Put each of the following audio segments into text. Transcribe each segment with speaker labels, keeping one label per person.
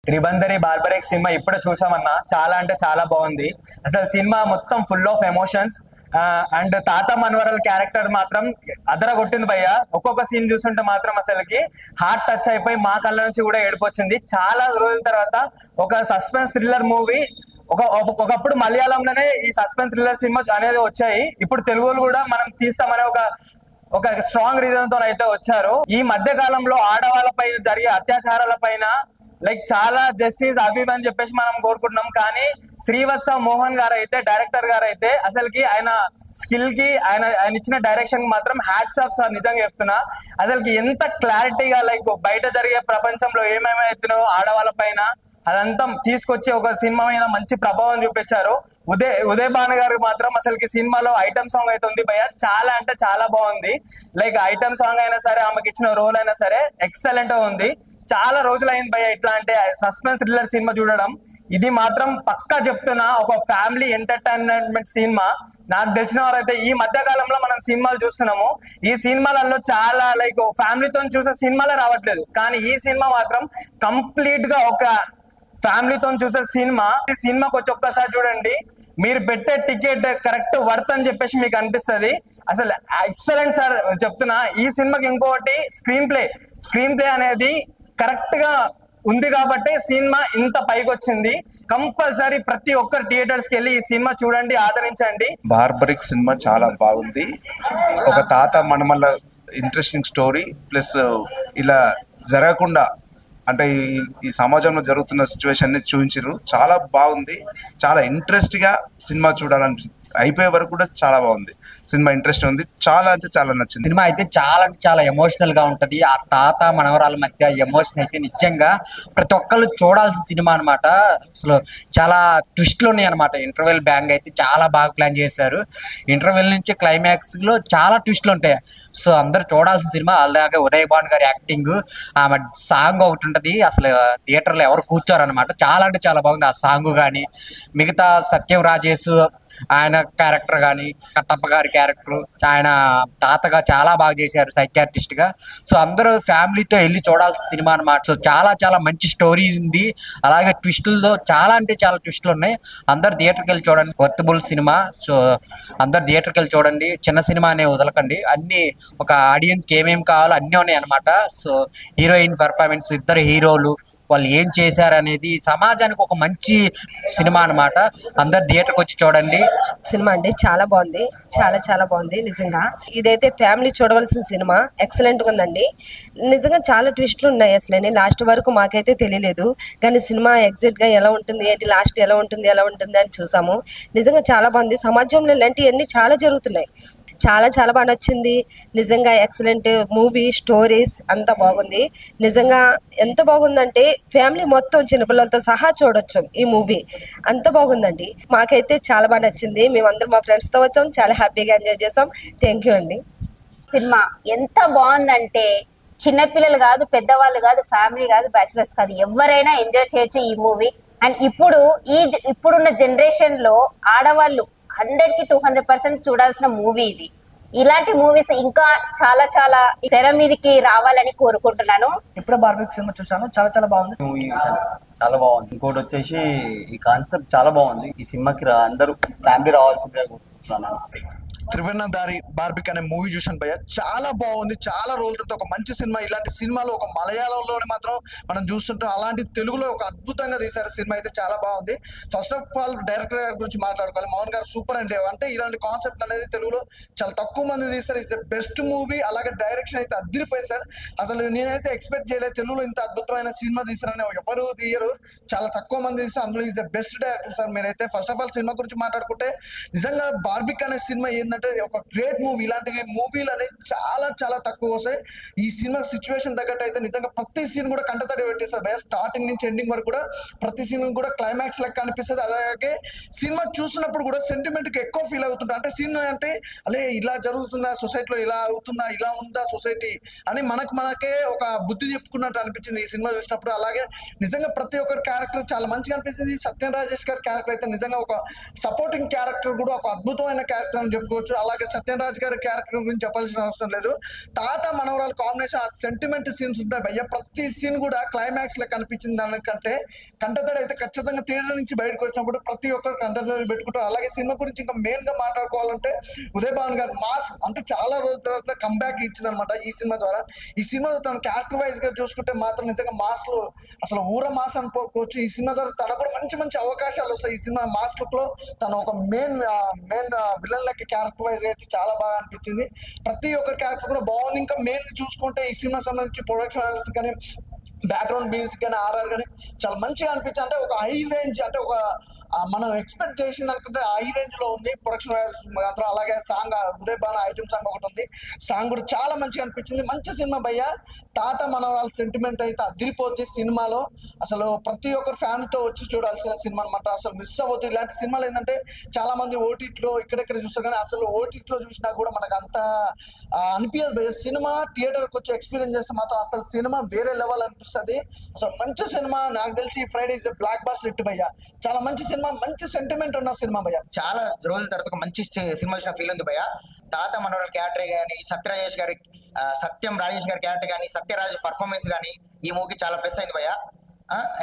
Speaker 1: త్రిబందరి బార్బరెక్ cinema ఇప్పుడు చూసామన్నా చాలా అంటే చాలా బాగుంది. అసలు సినిమా మొత్తం ఫుల్ ఆఫ్ ఎమోషన్స్ అండ్ తాత మనవరాల క్యారెక్టర్ మాత్రం అదర కొట్టింది భయ్య. ఒక్కొక్క సీన్ చూస్తుంటే మాత్రం అసలుకి హార్ట్ టచ్ అయిపోయి మా కళ్ళ నుంచి కూడా ఏడుపు వచ్చింది. చాలా రోజుల తర్వాత ఒక సస్పెన్స్ థ్రిల్లర్ మూవీ ఒకప్పుడు మలయాళంలోనే ఈ సస్పెన్స్ థ్రిల్లర్ సినిమా అనేది వచ్చాయి. ఇప్పుడు తెలుగులో కూడా మనం తీస్తామనే ఒక స్ట్రాంగ్ రీజన్ తో అయితే వచ్చారు. ఈ మధ్య కాలంలో ఆడవాళ్ళపై జరిగే అత్యాచారాల పైన లైక్ చాలా జస్టిస్ అవి అని చెప్పేసి మనం కోరుకుంటున్నాం. కానీ శ్రీవత్స మోహన్ గారు అయితే డైరెక్టర్ గారు అయితే అసలుకి ఆయన స్కిల్ కి ఆయన ఇచ్చిన డైరెక్షన్ మాత్రం హ్యాట్స్ ఆఫ్ సార్. నిజంగా చెప్తున్నా అసలుకి ఎంత క్లారిటీగా లైక్ బయట జరిగే ప్రపంచంలో ఏమేమైతున్నాయో ఆడవాళ్ళ పైన అదంతా తీసుకొచ్చి ఒక సినిమా మీద మంచి ప్రభావం చూపించారు. ఉదయ్ భాను గారు మాత్రం అసలుకి సినిమాలో ఐటమ్ సాంగ్ అయితే ఉంది భయ్య, చాలా అంటే చాలా బాగుంది. లైక్ ఐటమ్ సాంగ్ అయినా సరే ఆమెకి ఇచ్చిన రోల్ అయినా సరే ఎక్సలెంట్ గా ఉంది. చాలా రోజులు అయింది భయ్య ఇట్లా అంటే సస్పెన్స్ థ్రిల్లర్ సినిమా చూడడం. ఇది మాత్రం పక్కా చెప్తున్నా ఒక ఫ్యామిలీ ఎంటర్టైన్మెంట్ సినిమా. నాకు తెలిసిన వారైతే ఈ మధ్య కాలంలో మనం సినిమాలు చూస్తున్నాము, ఈ సినిమాలలో చాలా లైక్ ఫ్యామిలీతో చూసే సినిమాలే రావట్లేదు. కానీ ఈ సినిమా మాత్రం కంప్లీట్ గా ఒక ఫ్యామిలీతో చూసే సినిమా. ఈ సినిమాకి వచ్చి ఒక్కసారి చూడండి, మీరు పెట్టే టికెట్ కరెక్ట్ వర్త్ అని చెప్పేసి మీకు అనిపిస్తుంది. అసలు ఎక్సలెంట్ సార్ చెప్తున్నా. ఈ సినిమాకి ఇంకోటి స్క్రీన్ ప్లే అనేది కరెక్ట్ గా ఉంది కాబట్టి సినిమా ఇంత పైకి వచ్చింది. కంపల్సరీ ప్రతి ఒక్కరు థియేటర్స్ కి వెళ్ళి ఈ సినిమా చూడండి, ఆదరించండి.
Speaker 2: బార్బరిక్ సినిమా చాలా బాగుంది. ఒక తాత మనమల్ల ఇంట్రెస్టింగ్ స్టోరీ ప్లస్ ఇలా జరగకుండా అంటే ఈ సమాజంలో జరుగుతున్న సిచ్యువేషన్ ని చూపించారు. చాలా బాగుంది, చాలా ఇంట్రెస్ట్ గా సినిమా చూడాలని అయిపోయే వరకు కూడా చాలా బాగుంది సినిమా. ఇంట్రెస్ట్ ఉంది, చాలా అంటే చాలా నచ్చింది.
Speaker 3: సినిమా అయితే చాలా అంటే చాలా ఎమోషనల్ గా ఉంటది. ఆ తాత మనవరాల మధ్య ఎమోషన్ అయితే నిజంగా ప్రతి ఒక్కళ్ళు చూడాల్సిన సినిమా అనమాట. అసలు చాలా ట్విస్ట్లు ఉన్నాయి అనమాట. ఇంటర్వెల్ బ్యాంగ్ అయితే చాలా బాగా ప్లాన్ చేశారు. ఇంటర్వెల్ నుంచి క్లైమాక్స్ లో చాలా ట్విస్ట్లు ఉంటాయి. సో అందరు చూడాల్సిన సినిమా. అలాగే ఉదయ్ భాన్ గారి యాక్టింగ్, ఆమె సాంగ్ ఒకటి ఉంటది, అసలు థియేటర్ లో ఎవరు కూర్చోరు అనమాట. చాలా అంటే చాలా బాగుంది ఆ సాంగ్ కానీ. మిగతా సత్యం రాజేష్ ఆయన క్యారెక్టర్ కానీ, కట్టప్ప గారి క్యారెక్టర్, ఆయన తాతగా చాలా బాగా చేశారు సైకియాట్రిస్ట్ గా. సో అందరూ ఫ్యామిలీతో వెళ్ళి చూడాల్సిన సినిమా అనమాట. సో చాలా చాలా మంచి స్టోరీ ఉంది. అలాగే ట్విస్టుల్లో చాలా అంటే చాలా ట్విస్టులు ఉన్నాయి. అందరు థియేటర్కి వెళ్ళి చూడండి, వర్తబుల్ సినిమా. సో అందరు థియేటర్కి వెళ్ళి చూడండి, చిన్న సినిమా అనే వదలకండి. అన్ని ఒక ఆడియన్స్కి ఏమేమి కావాలో అన్నీ ఉన్నాయి అనమాట. సో హీరోయిన్ పెర్ఫార్మెన్స్, ఇద్దరు హీరోలు వాళ్ళు ఏం చేశారు అనేది సమాజానికి ఒక మంచి సినిమా అనమాట. అందరు థియేటర్కి వచ్చి చూడండి.
Speaker 4: సినిమా అండి చాలా బాగుంది, చాలా చాలా బాగుంది నిజంగా. ఇదైతే ఫ్యామిలీ చూడవలసిన సినిమా. ఎక్సలెంట్ గా ఉందండి నిజంగా. చాలా ట్విస్ట్లు ఉన్నాయి. అసలు లాస్ట్ వరకు మాకైతే తెలియలేదు, కానీ సినిమా ఎగ్జాక్ట్ గా ఎలా ఉంటుంది ఏంటి, లాస్ట్ ఎలా ఉంటుంది అని చూసాము. నిజంగా చాలా బాగుంది. సమాజంలో ఇలాంటివన్నీ చాలా జరుగుతున్నాయి. చాలా చాలా బాగా నచ్చింది నిజంగా. ఎక్సలెంట్ మూవీ, స్టోరీస్ అంతా బాగుంది నిజంగా. ఎంత బాగుందంటే ఫ్యామిలీ మొత్తం చిన్నపిల్లలతో సహా చూడొచ్చు ఈ మూవీ. అంత బాగుందండి. మాకైతే చాలా బాగా నచ్చింది. మేమందరం మా ఫ్రెండ్స్తో వచ్చాం, చాలా హ్యాపీగా ఎంజాయ్ చేసాం. థ్యాంక్ యూ అండి.
Speaker 5: సినిమా ఎంత బాగుందంటే చిన్నపిల్లలు కాదు, పెద్దవాళ్ళు కాదు, ఫ్యామిలీ కాదు, బ్యాచులర్స్ కాదు, ఎవరైనా ఎంజాయ్ చేయొచ్చు ఈ మూవీ. అండ్ ఇప్పుడున్న జనరేషన్ లో ఆడవాళ్ళు 100కి 200% చూడాల్సిన మూవీ ఇది. ఇలాంటి మూవీస్ ఇంకా చాలా చాలా తెర మీదకి రావాలని కోరుకుంటున్నాను.
Speaker 6: ఇప్పుడు బార్బరిక్ సినిమా చూసాను, చాలా చాలా బాగుంది.
Speaker 7: మూవీ చాలా బాగుంది. ఇంకోటి వచ్చేసి ఈ కాన్సెప్ట్ చాలా బాగుంది. ఈ సినిమాకి అందరూ ఫ్యామిలీ రావాల్సిందిగా కోరుకుంటున్నాను.
Speaker 8: త్రివర్ణధారి బార్బిక్ అనే మూవీ చూసాను భయ్య, చాలా బాగుంది. చాలా రోజుల తర్వాత ఒక మంచి సినిమా. ఇలాంటి సినిమాలు ఒక మలయాళంలోనే మాత్రం మనం చూస్తుంటాం, అలాంటి తెలుగులో ఒక అద్భుతంగా తీశారు. సినిమా అయితే చాలా బాగుంది. ఫస్ట్ ఆఫ్ ఆల్ డైరెక్టర్ గారి గురించి మాట్లాడుకోవాలి. మోహన్ గారు సూపర్ అంటే ఇలాంటి కాన్సెప్ట్ అనేది తెలుగులో చాలా తక్కువ మంది తీస్తారు. It's the best movie. అలాగే డైరెక్షన్ అయితే అదిరిపోయింది సార్. అసలు నేనైతే ఎక్స్పెక్ట్ చేయలేదు తెలుగులో ఇంత అద్భుతమైన సినిమా తీసారని. ఎవరు తీయరు, చాలా తక్కువ మంది తీస్తారు. అందులో is the best director sir. మీరైతే ఫస్ట్ ఆఫ్ ఆల్ సినిమా గురించి మాట్లాడుకుంటే నిజంగా బార్బిక్ అనే సినిమా ఏంటంటే ఒక గ్రేట్ మూవీ. ఇలాంటి మూవీలు అనేది చాలా చాలా తక్కువ వస్తాయి. ఈ సినిమా సిచ్యువేషన్ తగ్గట్టు అయితే నిజంగా ప్రతి సీన్ కూడా కంటతడి పెట్టేస్తారు భయ. స్టార్టింగ్ నుంచి ఎండింగ్ వరకు కూడా ప్రతి సీన్ కూడా క్లైమాక్స్ లెక్క అనిపిస్తుంది. అలాగే సినిమా చూస్తున్నప్పుడు కూడా సెంటిమెంట్ కి ఎక్కువ ఫీల్ అవుతుంటా. అంటే సీన్ అంటే అలే ఇలా జరుగుతుందా సొసైటీలో, ఇలా అవుతుందా, ఇలా ఉందా సొసైటీ అని మనకే ఒక బుద్ధి చెప్పుకున్నట్టు అనిపించింది ఈ సినిమా చూసినప్పుడు. అలాగే నిజంగా ప్రతి ఒక్కరి క్యారెక్టర్ చాలా మంచిగా అనిపించింది. సత్యం రాజేష్ గారి క్యారెక్టర్ అయితే నిజంగా ఒక సపోర్టింగ్ క్యారెక్టర్ కూడా ఒక అద్భుతమైన క్యారెక్టర్ అని చెప్పుకోవచ్చు. చెప్పుకోవచ్చు. అలాగే సత్యరాజ్ గారి క్యారెక్టర్ గురించి చెప్పాల్సిన అవసరం లేదు. తాత మనవరాల కాంబినేషన్ ఆ సెంటిమెంట్ సీన్స్ ఉంటాయి భయ్య. ప్రతి సీన్ కూడా క్లైమాక్స్ లో కనిపించింది దానికంటే కంటతడి అయితే ఖచ్చితంగా థియేటర్ నుంచి బయటకు వచ్చినప్పుడు ప్రతి ఒక్కరు కంటతడి పెట్టుకుంటారు. అలాగే సినిమా గురించి ఇంకా మెయిన్ గా మాట్లాడుకోవాలంటే ఉదయ్ భాను గారు మాస్ అంటే చాలా రోజుల తర్వాత కంబ్యాక్ ఇచ్చింది అనమాట ఈ సినిమా ద్వారా. ఈ సినిమా తన క్యారెక్టర్ వైజ్ గా చూసుకుంటే మాత్రం నిజంగా మాస్ లో అసలు ఊర మాస్ అనుకోవచ్చు. ఈ సినిమా ద్వారా తనకు కూడా మంచి మంచి అవకాశాలు వస్తాయి. ఈ సినిమా మాస్ లుక్ లో తను ఒక మెయిన్ విలన్ లెక్క క్యారెక్టర్ వైజ్ అయితే చాలా బాగా అనిపించింది. ప్రతి ఒక్క క్యారెక్టర్ కూడా బాగుంది. ఇంకా మెయిన్ చూసుకుంటే ఈ సినిమా సంబంధించి ప్రొడక్షన్ కానీ బ్యాక్గ్రౌండ్ మ్యూజిక్ కానీ ఆర్ఆర్ కానీ చాలా మంచిగా అనిపించింది. అంటే ఒక హై రేంజ్ అంటే ఒక మనం ఎక్స్పెక్ట్ చేసిన దానికంటే హై రేంజ్ లో ఉంది ప్రొడక్షన్ మాత్రం. అలాగే song Uday Bhanu item song ఒకటి ఉంది, సాంగ్ కూడా చాలా మంచిగా అనిపించింది. మంచి సినిమా భయ్య. తాత మనవరాల సెంటిమెంట్ అయితే అదిరిపోద్ది సినిమాలో. అసలు ప్రతి ఒక్కరు ఫ్యామిలీతో వచ్చి చూడాల్సిన సినిమా అనమాట. అసలు మిస్ అవ్వద్దు. ఇలాంటి సినిమాలు ఏంటంటే చాలా మంది ఓటీటీలో ఇక్కడెక్కడ చూస్తారు కానీ అసలు ఓటీటీలో చూసినా కూడా మనకు అంత అనిపించదు భయ్య. సినిమా థియేటర్కి వచ్చి ఎక్స్పీరియన్స్ చేస్తే మాత్రం అసలు సినిమా వేరే లెవెల్ అనిపిస్తుంది. అసలు మంచి సినిమా. నాకు తెలిసి Friday is blockbuster hit భయ్య. చాలా మంచి సినిమా, మంచి సెంటిమెంట్ ఉన్న సినిమా భయ్య.
Speaker 3: చాలా రోజుల తర్వాత ఒక మంచి సినిమా వచ్చిన ఫీల్ ఉంది భయ్య. తాత మనోహర్ క్యారెక్టర్ కానీ, సత్యం రాజేష్ గారి క్యారెక్టర్ కానీ, సత్యరాజ్ పర్ఫార్మెన్స్ కానీ ఈ మూవీకి చాలా ప్లస్ అయింది భయ్య.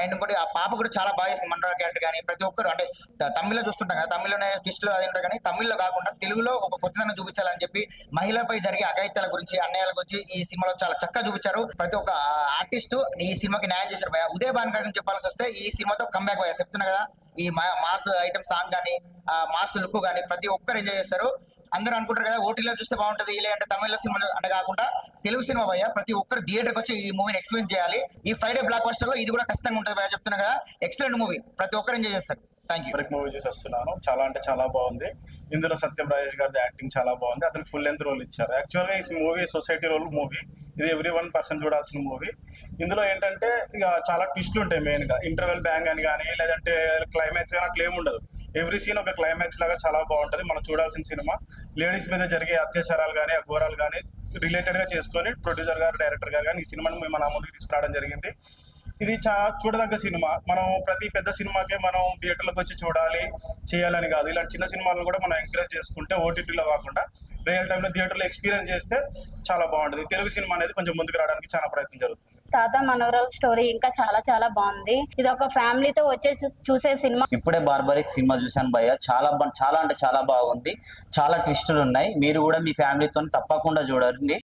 Speaker 3: అండ్ ఇంకోటి ఆ పాప కూడా చాలా బాగా చేసింది. మనోహర్ క్యారెక్టర్ కానీ ప్రతి ఒక్కరు అంటే తమిళ్లో చూస్తుంటాం కదా, తమిళ్లోనే ట్విస్టులు అది ఉంటారు కానీ తమిళ్లో కాకుండా తెలుగులో ఒక కొత్తదనం చూపించాలని చెప్పి మహిళలపై జరిగే అఘాయిత్యాల గురించి, అన్యాయాల గురించి ఈ సినిమాలో చాలా చక్కగా చూపించారు. ప్రతి ఒక్క ఆర్టిస్ట్ ఈ సినిమాకి న్యాయం చేశారు భయ్య. ఉదయ్ భాను గారి గురించి చెప్పాల్సి వస్తే ఈ సినిమాతో కంబ్యాక్ భయ్య. చెప్తున్నా కదా, ఈ మాస్ ఐటమ్ సాంగ్ కానీ మాస్ లుక్ కానీ ప్రతి ఒక్కరు ఎంజాయ్ చేస్తారు. అందరూ అనుకుంటారు కదా ఓటీలో చూస్తే బాగుంటుంది లేదంటే తమిళ సినిమాలు అంటే కాకుండా తెలుగు సినిమా భయ్య. ప్రతి ఒక్కరు థియేటర్కి వచ్చి ఈ మూవీని ఎక్స్పీరియన్స్ చేయాలి. ఈ ఫ్రైడే బ్లాక్ బస్టర్ లో ఇది కూడా ఖచ్చితంగా ఉంటుంది భయ్య. చెప్తున్నా కదా, ఎక్సలెంట్ మూవీ, ప్రతి ఒక్కరు ఎంజాయ్ చేస్తారు. Thank you.
Speaker 9: మూవీ చూసి వస్తున్నాను. చాలా అంటే చాలా బాగుంది. ఇందులో సత్యం రాజేష్ గారి యాక్టింగ్ చాలా బాగుంది. అతనికి ఫుల్ లెంత్ రోల్ ఇచ్చారు. యాక్చువల్గా ఈ మూవీ సొసైటీ రోల్ మూవీ. ఇది ఎవ్రీ 1% చూడాల్సిన మూవీ. ఇందులో ఏంటంటే ఇక చాలా ట్విస్ట్లు ఉంటాయి. మెయిన్ గా ఇంటర్వెల్ బ్యాంగ్ అని కానీ లేదంటే క్లైమాక్స్ కానీ అట్లా ఏమి ఉండదు. ఎవ్రీ సీన్ ఒక క్లైమాక్స్ లాగా చాలా బాగుంటది. మనం చూడాల్సిన సినిమా. లేడీస్ మీద జరిగే అత్యాచారాలు కానీ అఘోరాలు కానీ రిలేటెడ్ గా చేసుకొని ప్రొడ్యూసర్ గారు, డైరెక్టర్ గారు కానీ ఈ సినిమాని మేము మన ముందుకు తీసుకురావడం జరిగింది. ఇది చూడదగ్గ సినిమా. మనం ప్రతి పెద్ద సినిమాకే మనం థియేటర్లకు వచ్చి చూడాలి చేయాలని కాదు. ఇలాంటి చిన్న సినిమాలను కూడా మనం ఎంకరేజ్ చేసుకుంటే ఓటీటీలో కాకుండా రియల్ టైంలో థియేటర్లో ఎక్స్పీరియన్స్ చేస్తే చాలా బాగుంటుంది. తెలుగు సినిమా అనేది కొంచెం ముందుకు రావడానికి చాలా ప్రయత్నం జరుగుతుంది.
Speaker 10: తాత మనవరాల్ స్టోరీ ఇంకా చాలా చాలా బాగుంది. ఇది ఒక ఫ్యామిలీతో వచ్చే చూసే సినిమా.
Speaker 7: ఇప్పుడే బార్బరిక్ సినిమా చూశాను భయ్య. చాలా అంటే చాలా బాగుంది. చాలా ట్విస్టులు ఉన్నాయి. మీరు కూడా మీ ఫ్యామిలీతో తప్పకుండా చూడండి.